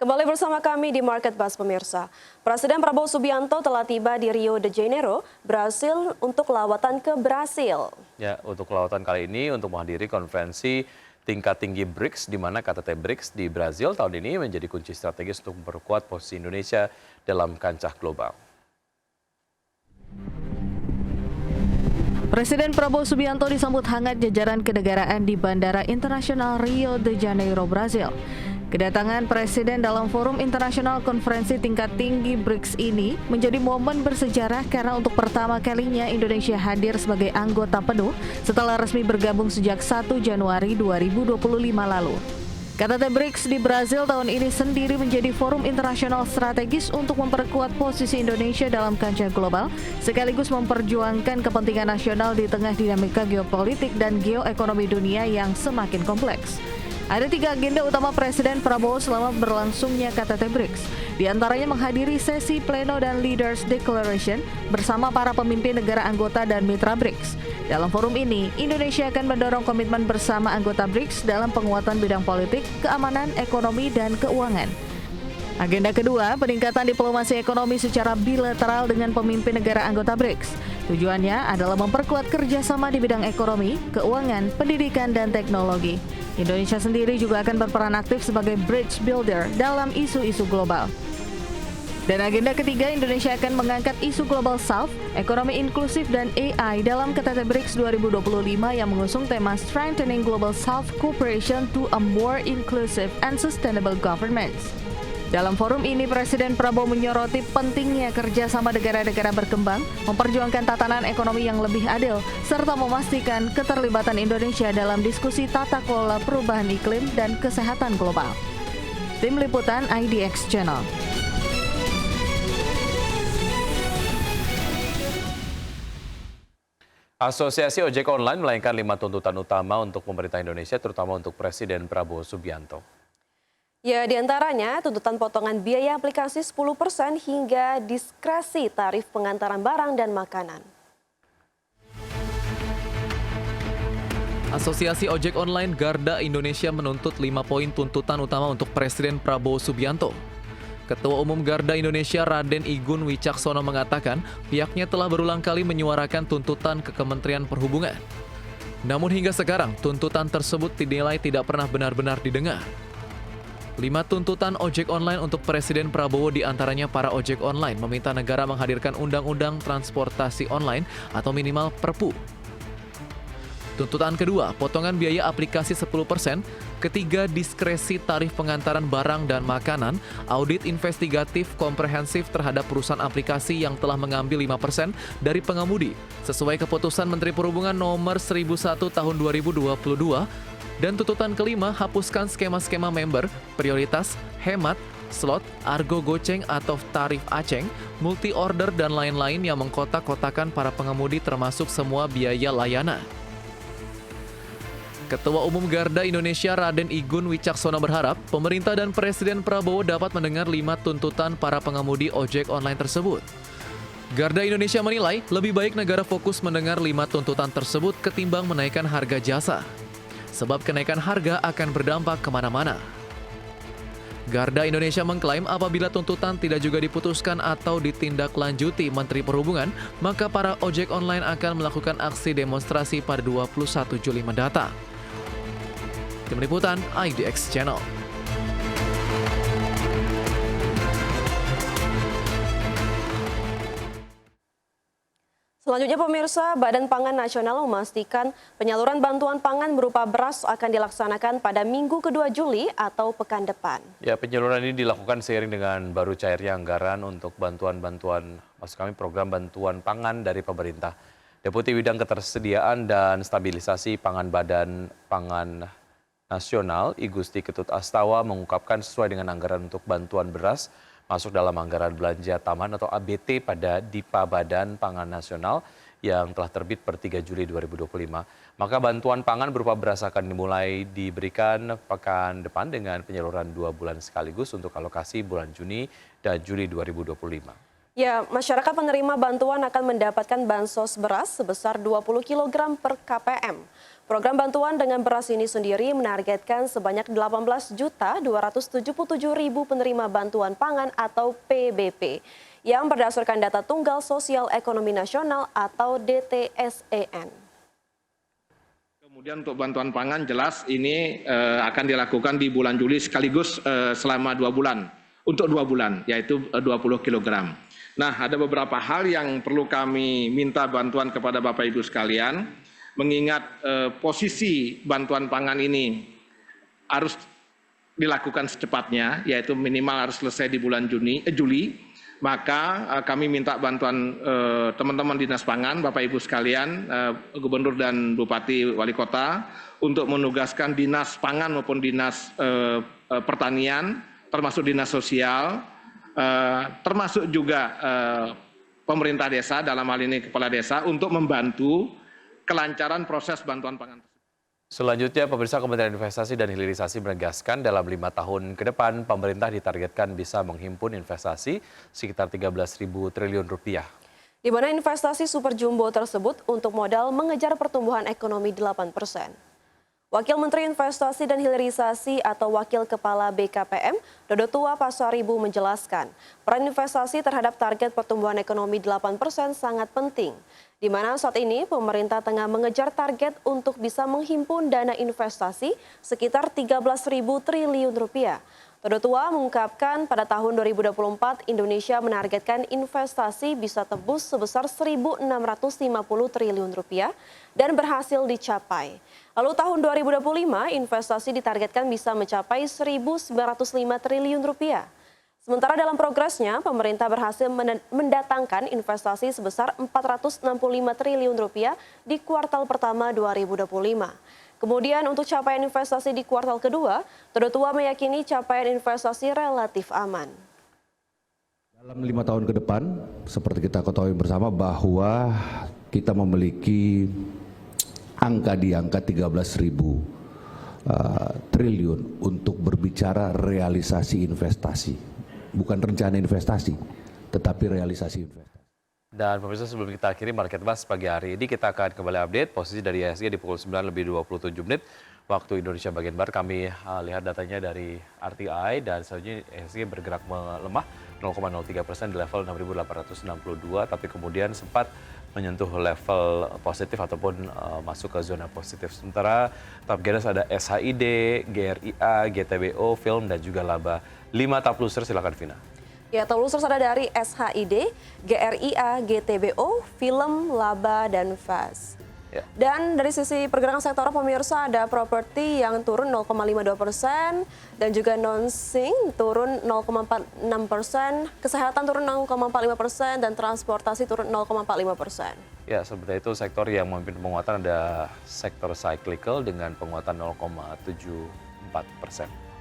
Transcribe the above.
Kembali bersama kami di Market Buzz pemirsa. Presiden Prabowo Subianto telah tiba di Rio de Janeiro, Brasil untuk lawatan ke Brasil. Ya, untuk lawatan kali ini untuk menghadiri konferensi tingkat tinggi BRICS, di mana KTT BRICS di Brasil tahun ini menjadi kunci strategis untuk memperkuat posisi Indonesia dalam kancah global. Presiden Prabowo Subianto disambut hangat jajaran kenegaraan di Bandara Internasional Rio de Janeiro, Brasil. Kedatangan Presiden dalam forum internasional konferensi tingkat tinggi BRICS ini menjadi momen bersejarah karena untuk pertama kalinya Indonesia hadir sebagai anggota penuh setelah resmi bergabung sejak 1 Januari 2025 lalu. KTT BRICS di Brasil tahun ini sendiri menjadi forum internasional strategis untuk memperkuat posisi Indonesia dalam kancah global, sekaligus memperjuangkan kepentingan nasional di tengah dinamika geopolitik dan geoekonomi dunia yang semakin kompleks. Ada 3 agenda utama Presiden Prabowo selama berlangsungnya KTT BRICS. Di antaranya menghadiri sesi pleno dan Leaders Declaration bersama para pemimpin negara anggota dan mitra BRICS. Dalam forum ini, Indonesia akan mendorong komitmen bersama anggota BRICS dalam penguatan bidang politik, keamanan, ekonomi, dan keuangan. Agenda kedua, peningkatan diplomasi ekonomi secara bilateral dengan pemimpin negara anggota BRICS. Tujuannya adalah memperkuat kerjasama di bidang ekonomi, keuangan, pendidikan, dan teknologi. Indonesia sendiri juga akan berperan aktif sebagai bridge builder dalam isu-isu global. Dan agenda ketiga, Indonesia akan mengangkat isu Global South, ekonomi inklusif, dan AI dalam KTT BRICS 2025 yang mengusung tema Strengthening Global South Cooperation to a More Inclusive and Sustainable Governance. Dalam forum ini, Presiden Prabowo menyoroti pentingnya kerjasama negara-negara berkembang, memperjuangkan tatanan ekonomi yang lebih adil, serta memastikan keterlibatan Indonesia dalam diskusi tata kelola perubahan iklim dan kesehatan global. Tim Liputan IDX Channel. Asosiasi Ojek Online melayangkan 5 tuntutan utama untuk pemerintah Indonesia, terutama untuk Presiden Prabowo Subianto. Ya, diantaranya tuntutan potongan biaya aplikasi 10% hingga diskresi tarif pengantaran barang dan makanan. Asosiasi Ojek Online Garda Indonesia menuntut 5 poin tuntutan utama untuk Presiden Prabowo Subianto. Ketua Umum Garda Indonesia Raden Igun Wicaksono mengatakan pihaknya telah berulang kali menyuarakan tuntutan ke Kementerian Perhubungan. Namun hingga sekarang tuntutan tersebut dinilai tidak pernah benar-benar didengar. 5 tuntutan ojek online untuk Presiden Prabowo diantaranya para ojek online meminta negara menghadirkan undang-undang transportasi online atau minimal Perpu. Tuntutan kedua, potongan biaya aplikasi 10%. Ketiga, diskresi tarif pengantaran barang dan makanan, audit investigatif komprehensif terhadap perusahaan aplikasi yang telah mengambil 5% dari pengemudi, sesuai keputusan Menteri Perhubungan nomor 1001 tahun 2022. Dan tuntutan kelima, hapuskan skema-skema member, prioritas, hemat, slot, argo goceng atau tarif aceng, multi-order dan lain-lain yang mengkotak-kotakan para pengemudi termasuk semua biaya layanan. Ketua Umum Garda Indonesia Raden Igun Wicaksono berharap pemerintah dan Presiden Prabowo dapat mendengar 5 tuntutan para pengemudi ojek online tersebut. Garda Indonesia menilai lebih baik negara fokus mendengar 5 tuntutan tersebut ketimbang menaikkan harga jasa. Sebab kenaikan harga akan berdampak kemana-mana. Garda Indonesia mengklaim apabila tuntutan tidak juga diputuskan atau ditindaklanjuti Menteri Perhubungan, maka para ojek online akan melakukan aksi demonstrasi pada 21 Juli mendatang. Tim Liputan IDX Channel. Selanjutnya pemirsa, Badan Pangan Nasional memastikan penyaluran bantuan pangan berupa beras akan dilaksanakan pada Minggu kedua Juli atau pekan depan. Ya, penyaluran ini dilakukan seiring dengan baru cairnya anggaran untuk program bantuan pangan dari pemerintah. Deputi Bidang Ketersediaan dan Stabilisasi Pangan Badan Pangan Nasional, I Gusti Ketut Astawa mengungkapkan sesuai dengan anggaran untuk bantuan beras masuk dalam anggaran belanja taman atau ABT pada DIPA Badan Pangan Nasional yang telah terbit per 3 Juli 2025. Maka bantuan pangan berupa beras akan dimulai diberikan pekan depan dengan penyaluran 2 bulan sekaligus untuk alokasi bulan Juni dan Juli 2025. Ya, masyarakat penerima bantuan akan mendapatkan bansos beras sebesar 20 kg per KPM. Program bantuan dengan beras ini sendiri menargetkan sebanyak 18.277.000 penerima bantuan pangan atau PBP yang berdasarkan data Tunggal Sosial Ekonomi Nasional atau DTSEN. Kemudian untuk bantuan pangan jelas ini akan dilakukan di bulan Juli sekaligus selama 2 bulan, untuk 2 bulan yaitu 20 kg. Nah, ada beberapa hal yang perlu kami minta bantuan kepada Bapak Ibu sekalian, mengingat posisi bantuan pangan ini harus dilakukan secepatnya, yaitu minimal harus selesai di bulan Juli, maka kami minta bantuan teman-teman Dinas Pangan, Bapak Ibu sekalian, Gubernur dan Bupati Wali Kota, untuk menugaskan Dinas Pangan maupun Dinas Pertanian, termasuk Dinas Sosial, termasuk juga pemerintah desa, dalam hal ini kepala desa, untuk membantu kelancaran proses bantuan pangan. Selanjutnya, pemirsa, Kementerian Investasi dan Hilirisasi menegaskan dalam 5 tahun ke depan, pemerintah ditargetkan bisa menghimpun investasi sekitar 13.000 triliun rupiah. Di mana investasi super jumbo tersebut untuk modal mengejar pertumbuhan ekonomi 8%. Wakil Menteri Investasi dan Hilirisasi atau Wakil Kepala BKPM, Dodo Tua Pasaribu menjelaskan, peran investasi terhadap target pertumbuhan ekonomi 8% sangat penting, di mana saat ini pemerintah tengah mengejar target untuk bisa menghimpun dana investasi sekitar 13.000 triliun rupiah. Dodo Tua mengungkapkan pada tahun 2024 Indonesia menargetkan investasi bisa tembus sebesar 1.650 triliun rupiah dan berhasil dicapai. Lalu tahun 2025 investasi ditargetkan bisa mencapai 1.905 triliun rupiah. Sementara dalam progresnya, pemerintah berhasil mendatangkan investasi sebesar 465 triliun rupiah di kuartal pertama 2025. Kemudian untuk capaian investasi di kuartal kedua, Dodo Tua meyakini capaian investasi relatif aman. Dalam 5 tahun ke depan, seperti kita ketahui bersama bahwa kita memiliki angka di angka 13.000 triliun untuk berbicara realisasi investasi. Bukan rencana investasi, tetapi realisasi investasi. Dan pemirsa, sebelum kita akhiri Market Buzz pagi hari ini, kita akan kembali update posisi dari IHSG di pukul 9:27 waktu Indonesia bagian Barat. Kami lihat datanya dari RTI dan selanjutnya IHSG bergerak melemah 0,03% di level 6.862, tapi kemudian sempat menyentuh level positif ataupun masuk ke zona positif. Sementara top gainers ada SHID, GRIA, GTBO, Film dan juga Laba. 5 top loser, silakan Vina. Ya, top losers ada dari SHID, GRIA, GTBO, Film, Laba, dan FAS. Ya. Dan dari sisi pergerakan sektor pemirsa ada properti yang turun 0,52% dan juga non-sink turun 0,46%, kesehatan turun 0,45% dan transportasi turun 0,45%. Ya, seperti itu sektor yang memimpin penguatan ada sektor cyclical dengan penguatan 0,74%.